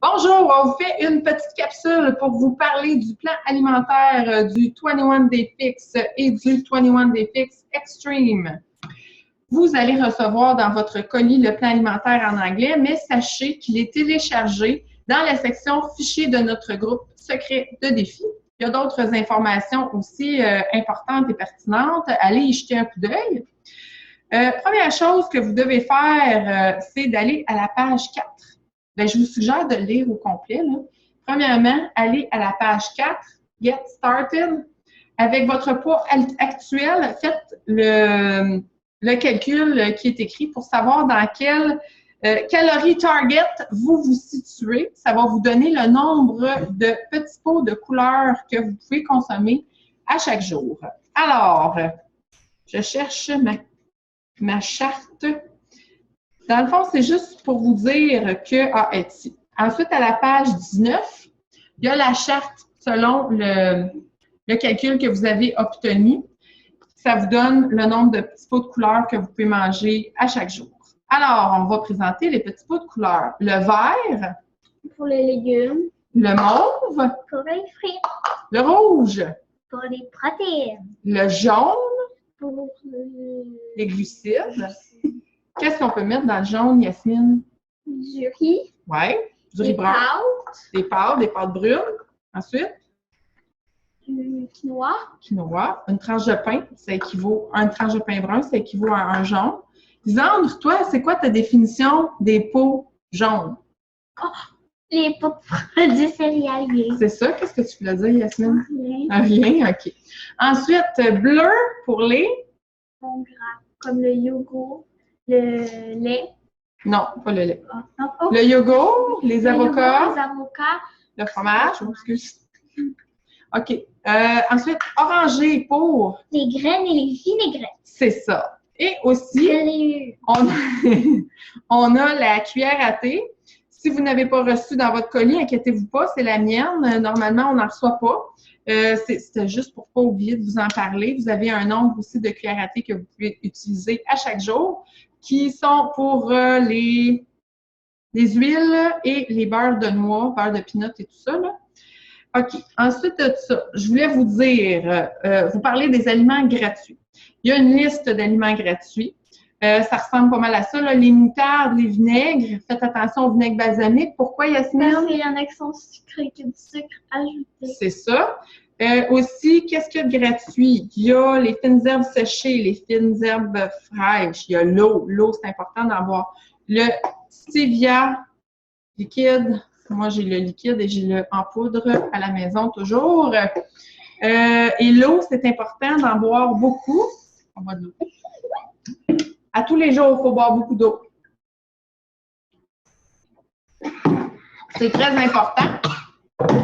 Bonjour, on vous fait une petite capsule pour vous parler du plan alimentaire du 21 Day Fix et du 21 Day Fix Extreme. Vous allez recevoir dans votre colis le plan alimentaire en anglais, mais sachez qu'il est téléchargé dans la section fichiers de notre groupe secret de défi. Il y a d'autres informations aussi importantes et pertinentes. Allez y jeter un coup d'œil. Première chose que vous devez faire, c'est d'aller à la page 4. Bien, je vous suggère de le lire au complet, là. Premièrement, allez à la page 4, Get Started. Avec votre poids actuel, faites le calcul qui est écrit pour savoir dans quel calorie target vous vous situez. Ça va vous donner le nombre de petits pots de couleurs que vous pouvez consommer à chaque jour. Alors, je cherche ma charte. Dans le fond, c'est juste pour vous dire que, elle est ici. Ensuite, à la page 19, il y a la charte selon le calcul que vous avez obtenu. Ça vous donne le nombre de petits pots de couleurs que vous pouvez manger à chaque jour. Alors, on va présenter les petits pots de couleurs. Le vert. Pour les légumes. Le mauve. Pour les fruits. Le rouge. Pour les protéines. Le jaune. Pour les glucides. Qu'est-ce qu'on peut mettre dans le jaune, Yasmine? Du riz. Oui, du riz brun. Des pâtes brunes. Ensuite? Du quinoa. Quinoa. Une tranche de pain, une tranche de pain brun, ça équivaut à un jaune. Lisandre, toi, c'est quoi ta définition des pots jaunes? Oh, les pots de produits céréaliers. C'est ça? Qu'est-ce que tu voulais dire, Yasmine? Rien. Rien, OK. Ensuite, bleu pour les? Bon gras, comme le yogourt, le lait. Non, pas le lait. Oh. Le yogourt, les avocats. Les avocats. Le fromage, excuse. OK. Ensuite, orangé pour? Les graines et les vinaigrettes. C'est ça. Et aussi, on a la cuillère à thé. Si vous n'avez pas reçu dans votre colis, inquiétez-vous pas, c'est la mienne. Normalement, on n'en reçoit pas. C'était juste pour ne pas oublier de vous en parler. Vous avez un nombre aussi de cuillères à thé que vous pouvez utiliser à chaque jour, qui sont pour les huiles et les beurres de noix, beurre de pinot et tout ça, là. OK. Ensuite de ça, je voulais vous dire, vous parler des aliments gratuits. Il y a une liste d'aliments gratuits. Ça ressemble pas mal à ça, là. Les moutardes, les vinaigres. Faites attention aux vinaigres balsamiques. Pourquoi, Yasmine? Parce qu'il y en a qui sont sucrés, qui ont du sucre ajouté. C'est ça. Aussi, qu'est-ce qu'il y a de gratuit? Il y a les fines herbes séchées, les fines herbes fraîches. Il y a l'eau. L'eau, c'est important d'en boire. Le stevia liquide. Moi, j'ai le liquide et j'ai le en poudre à la maison toujours. Et l'eau, c'est important d'en boire beaucoup. On boit de l'eau. À tous les jours, il faut boire beaucoup d'eau. C'est très important.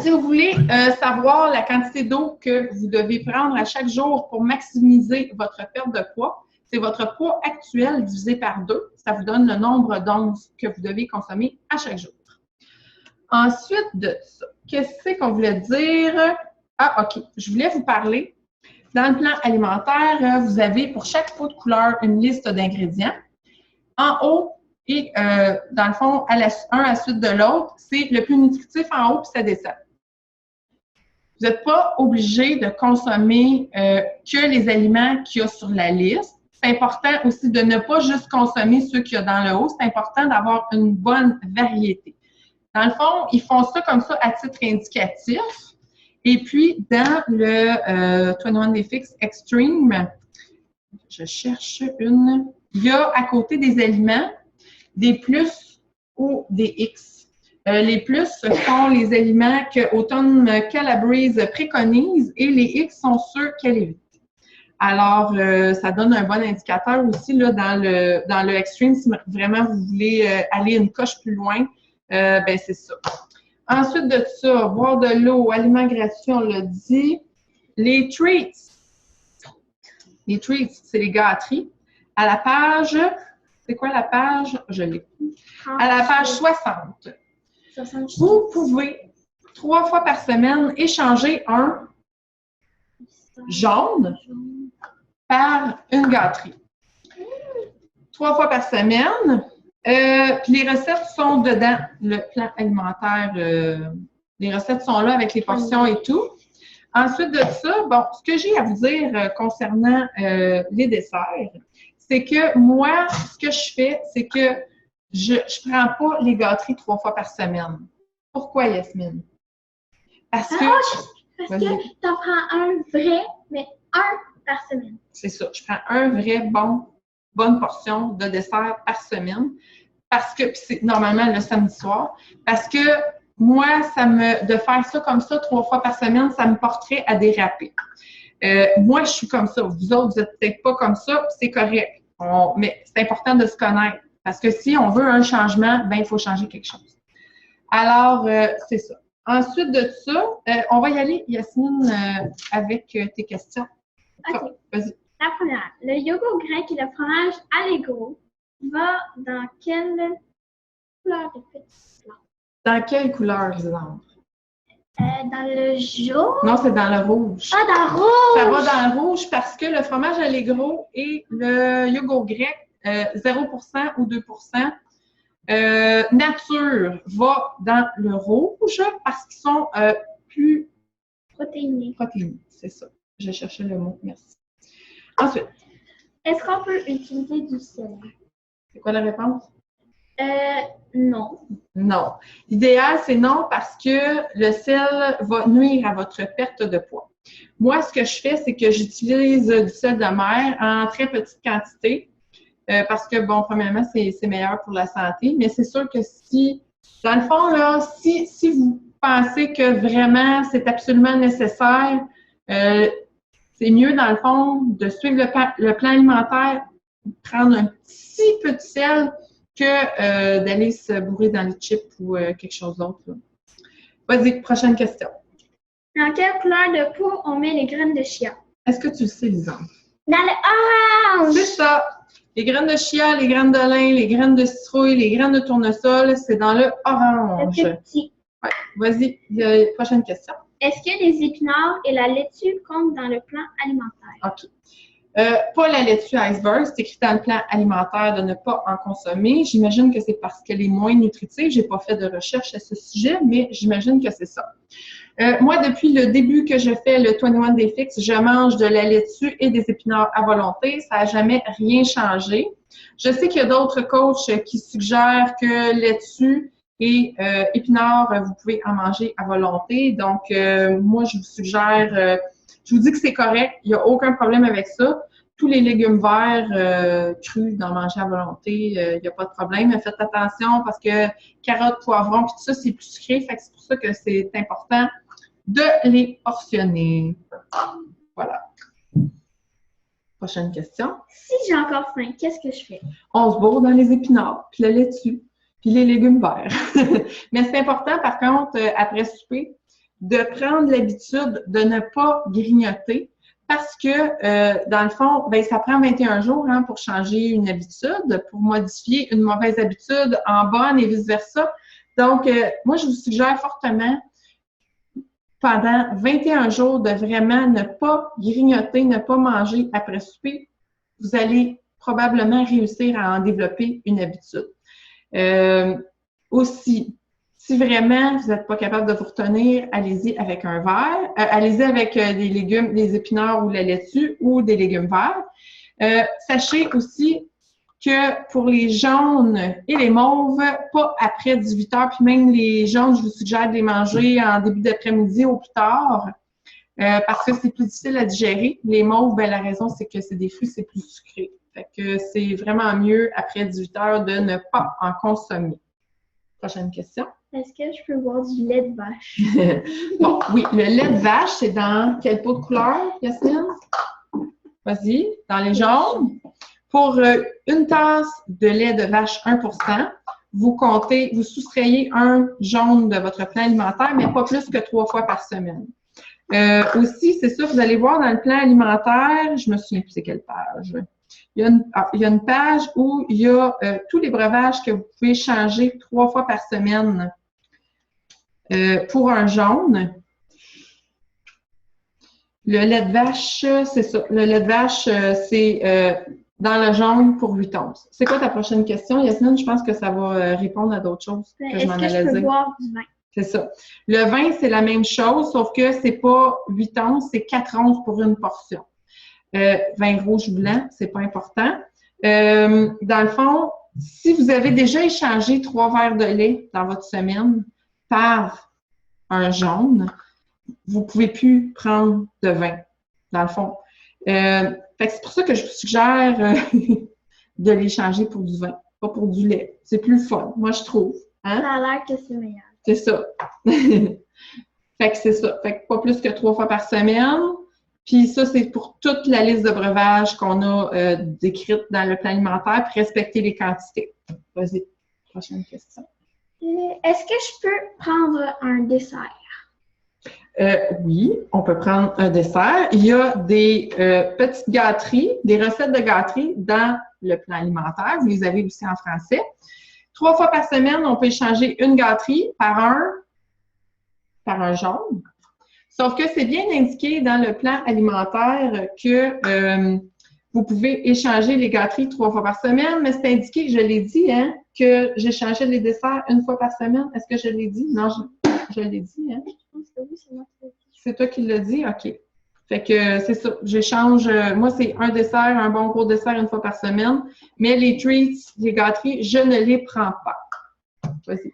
Si vous voulez savoir la quantité d'eau que vous devez prendre à chaque jour pour maximiser votre perte de poids, c'est votre poids actuel divisé par 2. Ça vous donne le nombre d'onces que vous devez consommer à chaque jour. Ensuite de ça, qu'est-ce qu'on voulait dire? Ah, OK. Je voulais vous parler. Dans le plan alimentaire, vous avez pour chaque pot de couleur une liste d'ingrédients. En haut et dans le fond, un à la suite de l'autre, c'est le plus nutritif en haut puis ça descend. Vous n'êtes pas obligé de consommer que les aliments qu'il y a sur la liste. C'est important aussi de ne pas juste consommer ceux qu'il y a dans le haut. C'est important d'avoir une bonne variété. Dans le fond, ils font ça comme ça à titre indicatif. Et puis, dans le 21 Day Fix Extreme, je cherche une. Il y a à côté des aliments des plus ou des X. Les plus sont les aliments que Autumn Calabrese préconise et les X sont ceux qu'elle évite. Alors, ça donne un bon indicateur aussi là, dans le Extreme. Si vraiment vous voulez aller une coche plus loin, ben c'est ça. Ensuite de ça, boire de l'eau, aliments gratuits, on l'a dit. Les treats. Les treats, c'est les gâteries. À la page, c'est quoi la page? Je l'ai. À la page 60. Vous pouvez 3 fois par semaine échanger un jaune par une gâterie. 3 fois par semaine, Puis les recettes sont dedans, le plan alimentaire. Les recettes sont là avec les portions et tout. Ensuite de ça, bon, ce que j'ai à vous dire concernant les desserts, c'est que moi, ce que je fais, c'est que je ne prends pas les gâteries 3 fois par semaine. Pourquoi, Yasmine? Parce que tu en prends un vrai, mais un par semaine. C'est ça. Je prends un vrai bonne portion de dessert par semaine. Parce que, puis c'est normalement le samedi soir, parce que moi, de faire ça comme ça 3 fois par semaine, ça me porterait à déraper. Moi, je suis comme ça. Vous autres, vous n'êtes peut-être pas comme ça, c'est correct. Mais c'est important de se connaître. Parce que si on veut un changement, ben il faut changer quelque chose. Alors, c'est ça. Ensuite de ça, on va y aller, Yasmine, avec tes questions. OK. Vas-y. La première. Le yogourt grec et le fromage Allegro va dans quelle couleur de petit plat? Dans quelle couleur, exemple? Dans le jaune? Non, c'est dans le rouge. Ah, dans le rouge! Ça va dans le rouge parce que le fromage Allegro et le yogourt grec, 0% ou 2%, nature va dans le rouge parce qu'ils sont plus protéinés. C'est ça. Je cherchais le mot. Merci. Ensuite. Est-ce qu'on peut utiliser du sel? C'est quoi la réponse? Non. Non. L'idéal, c'est non parce que le sel va nuire à votre perte de poids. Moi, ce que je fais, c'est que j'utilise du sel de mer en très petite quantité parce que, bon, premièrement, c'est meilleur pour la santé, mais c'est sûr que si, dans le fond, là, si vous pensez que vraiment c'est absolument nécessaire, c'est mieux, dans le fond, de suivre le plan alimentaire, prendre un petit peu de sel que d'aller se bourrer dans les chips ou quelque chose d'autre. Vas-y, prochaine question. Dans quelle couleur de peau on met les graines de chia? Est-ce que tu le sais, Lisa? Dans le orange! C'est ça! Les graines de chia, les graines de lin, les graines de citrouille, les graines de tournesol, c'est dans le orange. Le petit. Ouais. Vas-y, prochaine question. Est-ce que les épinards et la laitue comptent dans le plan alimentaire? OK. Pas la laitue iceberg, c'est écrit dans le plan alimentaire de ne pas en consommer. J'imagine que c'est parce qu'elle est moins nutritive. J'ai pas fait de recherche à ce sujet, mais j'imagine que c'est ça. Moi, depuis le début que je fais le 21 Day Fix, je mange de la laitue et des épinards à volonté. Ça n'a jamais rien changé. Je sais qu'il y a d'autres coachs qui suggèrent que laitue et épinards, vous pouvez en manger à volonté. Donc, moi, je vous suggère, je vous dis que c'est correct. Il n'y a aucun problème avec ça. Tous les légumes verts crus, d'en manger à volonté, il n'y a pas de problème. Mais faites attention parce que carottes, poivrons, puis tout ça, c'est plus sucré. Fait que c'est pour ça que c'est important de les portionner. Voilà. Prochaine question. Si j'ai encore faim, qu'est-ce que je fais? On se bourre dans les épinards, puis la laitue, puis les légumes verts. Mais c'est important, par contre, après souper, de prendre l'habitude de ne pas grignoter parce que, dans le fond, ben, ça prend 21 jours pour changer une habitude, pour modifier une mauvaise habitude en bonne et vice-versa. Donc, moi, je vous suggère fortement pendant 21 jours de vraiment ne pas grignoter, ne pas manger après souper. Vous allez probablement réussir à en développer une habitude. Aussi, si vraiment vous n'êtes pas capable de vous retenir, allez-y avec un verre. Allez-y avec des légumes, des épinards ou la laitue ou des légumes verts. Sachez aussi que pour les jaunes et les mauves, pas après 18 heures, puis même les jaunes, je vous suggère de les manger en début d'après-midi ou plus tard, parce que c'est plus difficile à digérer. Les mauves, ben, la raison, c'est que c'est des fruits, c'est plus sucré. Fait que c'est vraiment mieux après 18 heures de ne pas en consommer. Prochaine question. Est-ce que je peux boire du lait de vache? Bon, oui, le lait de vache, c'est dans quelle peau de couleur, Yasmine? Vas-y, dans les jaunes. Pour une tasse de lait de vache 1%, vous soustrayez un jaune de votre plan alimentaire, mais pas plus que 3 fois par semaine. Aussi, c'est ça, vous allez voir dans le plan alimentaire, je me souviens plus c'est quelle page. Il y a une page où il y a tous les breuvages que vous pouvez changer 3 fois par semaine pour un jaune. Le lait de vache, c'est ça. Le lait de vache, c'est dans le jaune pour 8 onces. C'est quoi ta prochaine question, Yasmine? Je pense que ça va répondre à d'autres choses que je m'en allais dire. Est-ce que je peux boire du vin? C'est ça. Le vin, c'est la même chose, sauf que c'est pas 8 onces, c'est 4 onces pour une portion. Vin rouge ou blanc, c'est pas important. Dans le fond, si vous avez déjà échangé 3 verres de lait dans votre semaine par un jaune, vous ne pouvez plus prendre de vin, dans le fond. Fait que c'est pour ça que je vous suggère de l'échanger pour du vin, pas pour du lait. C'est plus fun, moi je trouve. Hein? Ça a l'air que c'est meilleur. C'est ça. Fait que c'est ça. Fait que pas plus que 3 fois par semaine. Puis ça, c'est pour toute la liste de breuvages qu'on a décrite dans le plan alimentaire, puis respecter les quantités. Vas-y, prochaine question. Est-ce que je peux prendre un dessert? Oui, on peut prendre un dessert. Il y a des petites gâteries, des recettes de gâteries dans le plan alimentaire. Vous les avez aussi en français. 3 fois par semaine, on peut échanger une gâterie par un jaune. Sauf que c'est bien indiqué dans le plan alimentaire que vous pouvez échanger les gâteries 3 fois par semaine, mais c'est indiqué, je l'ai dit, hein, que j'échangeais les desserts 1 fois par semaine. Est-ce que je l'ai dit? Non, je l'ai dit, hein? Je pense que oui, c'est moi qui l'ai dit. C'est toi qui l'as dit? OK. Fait que c'est ça. J'échange, moi, c'est un dessert, un bon gros dessert 1 fois par semaine, mais les treats, les gâteries, je ne les prends pas. Vas-y.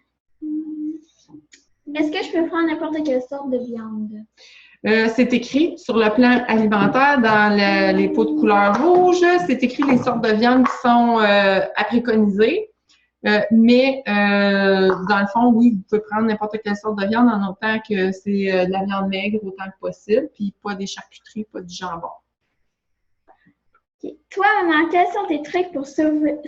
Est-ce que je peux prendre n'importe quelle sorte de viande? C'est écrit sur le plan alimentaire dans les pots de couleur rouge. C'est écrit les sortes de viande qui sont à préconiser. Mais dans le fond, oui, vous pouvez prendre n'importe quelle sorte de viande en autant que c'est de la viande maigre autant que possible, puis pas des charcuteries, pas du jambon. Okay. Toi, maman, quels sont tes trucs pour survivre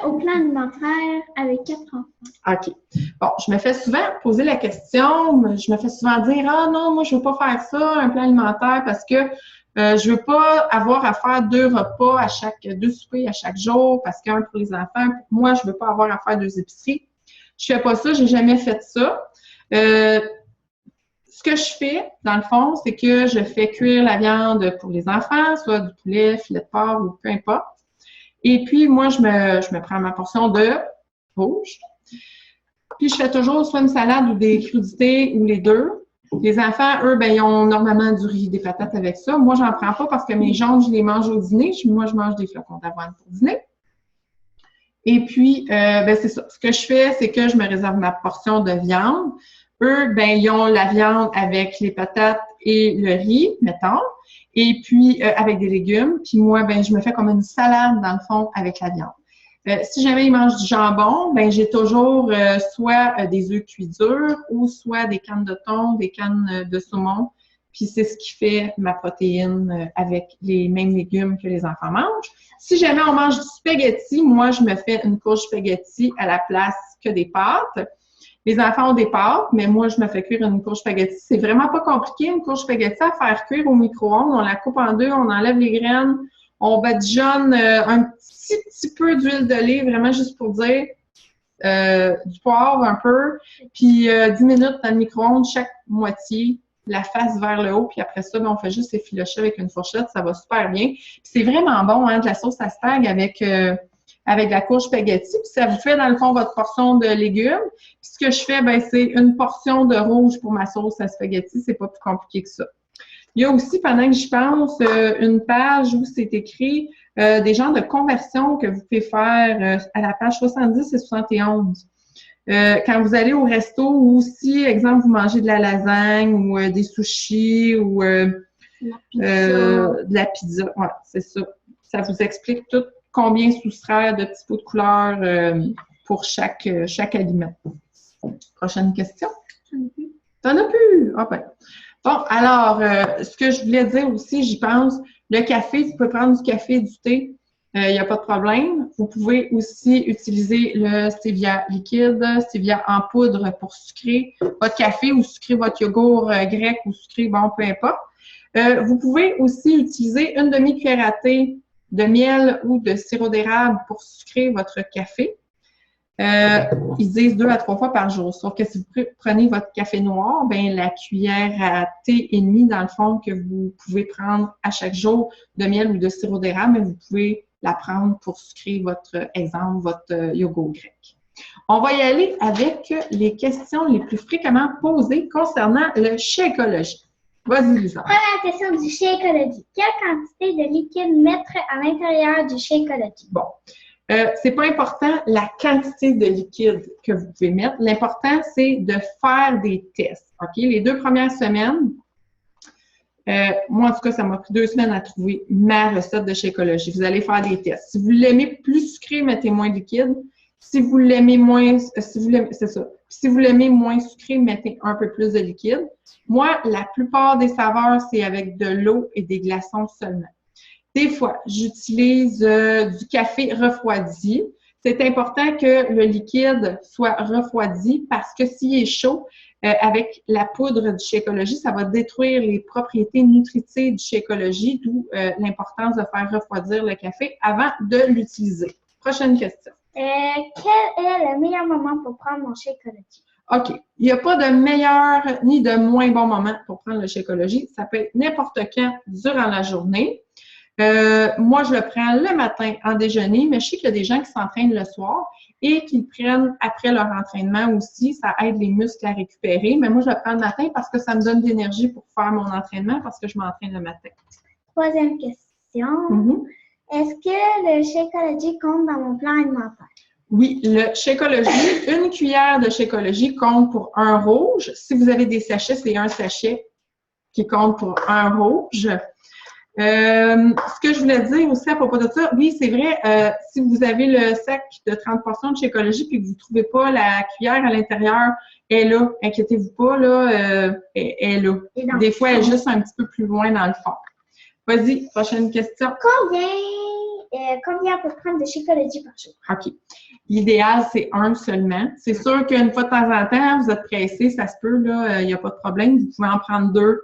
au plan alimentaire avec 4 enfants? OK. Bon, je me fais souvent poser la question, je me fais souvent dire « Ah non, moi, je veux pas faire ça, un plan alimentaire, parce que je veux pas avoir à faire 2 repas deux soupers à chaque jour, parce qu'un pour les enfants, moi, je veux pas avoir à faire 2 épiceries. » Je fais pas ça, j'ai jamais fait ça. Ce que je fais, dans le fond, c'est que je fais cuire la viande pour les enfants, soit du poulet, filet de porc ou peu importe. Et puis, moi, je me prends ma portion de rouge. Puis, je fais toujours soit une salade ou des crudités ou les deux. Les enfants, eux, ben ils ont normalement du riz, des patates avec ça. Moi, j'en prends pas parce que mes jaunes, je les mange au dîner. Moi, je mange des flocons d'avoine pour dîner. Et puis, ben c'est ça. Ce que je fais, c'est que je me réserve ma portion de viande. Eux, ben ils ont la viande avec les patates et le riz, mettons, et puis avec des légumes. Puis moi, ben je me fais comme une salade, dans le fond, avec la viande. Si jamais ils mangent du jambon, ben j'ai toujours soit des œufs cuits durs ou soit des cannes de thon, des cannes de saumon. Puis c'est ce qui fait ma protéine avec les mêmes légumes que les enfants mangent. Si jamais on mange du spaghetti, moi, je me fais une couche spaghetti à la place que des pâtes. Les enfants ont des pâtes, mais moi, je me fais cuire une couche spaghetti. C'est vraiment pas compliqué, une couche spaghetti à faire cuire au micro-ondes. On la coupe en 2, on enlève les graines, on badigeonne un petit peu d'huile d'olive, vraiment juste pour dire, du poivre un peu, puis 10 minutes dans le micro-ondes, chaque moitié, la face vers le haut, puis après ça, ben, on fait juste effilocher avec une fourchette, ça va super bien. Puis c'est vraiment bon, hein, de la sauce à spag avec la couche spaghetti, puis ça vous fait, dans le fond, votre portion de légumes. Puis ce que je fais, ben c'est une portion de rouge pour ma sauce à spaghetti, c'est pas plus compliqué que ça. Il y a aussi, pendant que j'y pense, une page où c'est écrit des genres de conversion que vous pouvez faire à la page 70 et 71. Quand vous allez au resto ou si, exemple, vous mangez de la lasagne ou des sushis ou de la pizza, ouais, c'est ça. Ça vous explique tout combien soustraire de petits pots de couleur pour chaque aliment. Prochaine question. T'en as plus? Ah ben. Bon, alors, ce que je voulais dire aussi, j'y pense, le café, vous pouvez prendre du café et du thé. Il n'y a pas de problème. Vous pouvez aussi utiliser le stevia liquide, stevia en poudre pour sucrer votre café ou sucrer votre yogourt grec ou sucrer, bon, peu importe. Vous pouvez aussi utiliser une demi-cuillère à thé de miel ou de sirop d'érable pour sucrer votre café. Ils disent 2 à 3 fois par jour. Sauf que si vous prenez votre café noir, ben la cuillère à thé et demi, dans le fond, que vous pouvez prendre à chaque jour de miel ou de sirop d'érable, vous pouvez la prendre pour sucrer votre exemple, votre yogourt grec. On va y aller avec les questions les plus fréquemment posées concernant le Shakeology. Vas-y, Lisa. Première question du Shakeology. Quelle quantité de liquide mettre à l'intérieur du Shakeology? Bon. C'est pas important la quantité de liquide que vous pouvez mettre. L'important, c'est de faire des tests. OK? Les 2 premières semaines, moi, en tout cas, ça m'a pris 2 semaines à trouver ma recette de Shakeology. Vous allez faire des tests. Si vous l'aimez plus sucré, mettez moins de liquide. Si vous l'aimez moins, c'est ça. Si vous l'aimez moins sucré, mettez un peu plus de liquide. Moi, la plupart des saveurs, c'est avec de l'eau et des glaçons seulement. Des fois, j'utilise du café refroidi. C'est important que le liquide soit refroidi parce que s'il est chaud, avec la poudre du Shakeology, ça va détruire les propriétés nutritives du Shakeology, d'où l'importance de faire refroidir le café avant de l'utiliser. Prochaine question. Quel est le meilleur moment pour prendre mon Shakeology? OK. Il n'y a pas de meilleur ni de moins bon moment pour prendre le Shakeology. Ça peut être n'importe quand durant la journée. Moi, je le prends le matin en déjeuner, mais je sais qu'il y a des gens qui s'entraînent le soir et qui le prennent après leur entraînement aussi. Ça aide les muscles à récupérer. Mais moi, je le prends le matin parce que ça me donne de l'énergie pour faire mon entraînement parce que je m'entraîne le matin. Troisième question. Est-ce que le Shakeology compte dans mon plan alimentaire? Oui, le Shakeology, une cuillère de Shakeology compte pour un rouge. Si vous avez des sachets, c'est un sachet qui compte pour un rouge. Ce que je voulais dire aussi à propos de ça, oui, c'est vrai, si vous avez le sac de 30 portions de Shakeology et que vous ne trouvez pas la cuillère à l'intérieur, elle est là. Inquiétez-vous pas, là, elle est là. Des fois, elle est juste un petit peu plus loin dans le fond. Vas-y, prochaine question. Combien peut prendre de Shakeology par jour? OK. L'idéal, c'est un seulement. C'est sûr qu'une fois de temps en temps, vous êtes pressé, ça se peut, là, il n'y a pas de problème. Vous pouvez en prendre 2.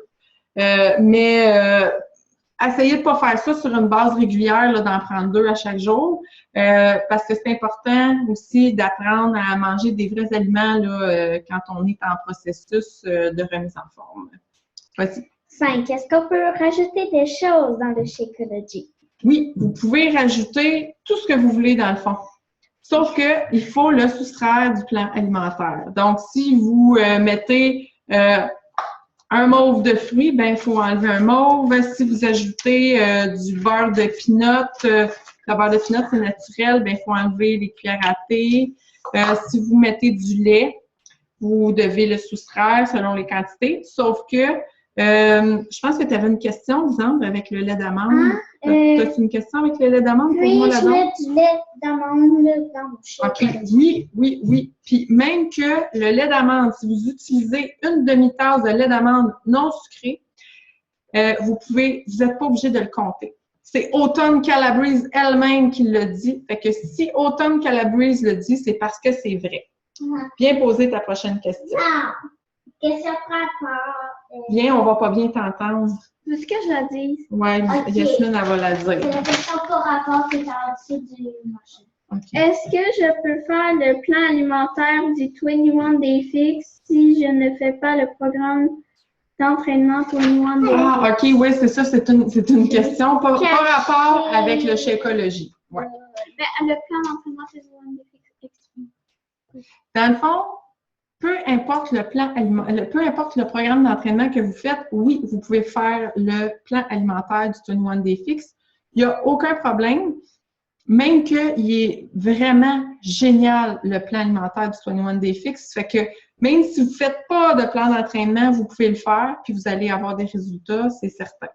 Essayez de ne pas faire ça sur une base régulière, là, d'en prendre 2 à chaque jour, parce que c'est important aussi d'apprendre à manger des vrais aliments là, quand on est en processus de remise en forme. Vas-y. 5. Est-ce qu'on peut rajouter des choses dans le Shakeology? Oui, vous pouvez rajouter tout ce que vous voulez dans le fond. Sauf qu'il faut le soustraire du plan alimentaire. Donc, si vous mettez un mauve de fruits, ben il faut enlever un mauve. Si vous ajoutez du beurre de pinot, le beurre de pinot, c'est naturel, ben il faut enlever les cuillères à thé. Si vous mettez du lait, vous devez le soustraire selon les quantités. Sauf que, je pense que tu avais une question, Lisandre, avec le lait d'amande. As-tu une question avec le lait d'amande? Oui, je mets du lait d'amande dans mon Shakeology. OK, oui. Puis même que le lait d'amande, si vous utilisez une demi-tasse de lait d'amande non sucré, vous n'êtes pas obligé de le compter. C'est Autumn Calabrese elle-même qui le dit. Fait que si Autumn Calabrese le dit, c'est parce que c'est vrai. Viens poser ta prochaine question. Question encore. Viens, on va pas bien t'entendre. Est-ce que je la dis? Oui, okay. Yasmine, elle va la dire. C'est la question par rapport que tu as reçu du marché. Okay. Est-ce que je peux faire le plan alimentaire du 21 Day Fix si je ne fais pas le programme d'entraînement 21 Day Fix? Ah, OK, oui, c'est ça, c'est une question par rapport avec le Shakeology. Ouais. Le plan d'entraînement 21 Day Fix. Dans le fond, peu importe le programme d'entraînement que vous faites, oui, vous pouvez faire le plan alimentaire du 21 Day Fix. Il n'y a aucun problème, même qu'il est vraiment génial, le plan alimentaire du 21 Day Fix. Fait que même si vous ne faites pas de plan d'entraînement, vous pouvez le faire, puis vous allez avoir des résultats, c'est certain.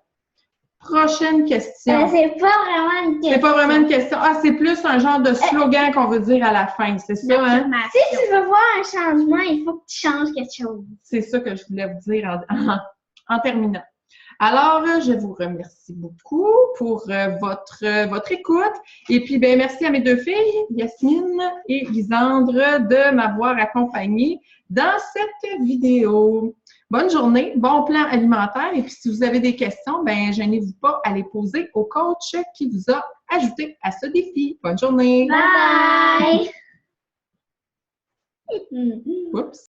Prochaine question. C'est pas vraiment une question. C'est pas vraiment une question. Ah, c'est plus un genre de slogan qu'on veut dire à la fin, c'est ça, hein? Si tu veux voir un changement, il faut que tu changes quelque chose. C'est ça que je voulais vous dire en terminant. Alors, je vous remercie beaucoup pour votre écoute. Et puis, ben merci à mes 2 filles, Yasmine et Lisandre, de m'avoir accompagnée dans cette vidéo. Bonne journée, bon plan alimentaire. Et puis, si vous avez des questions, ben gênez-vous pas à les poser au coach qui vous a ajouté à ce défi. Bonne journée! Bye! Oups.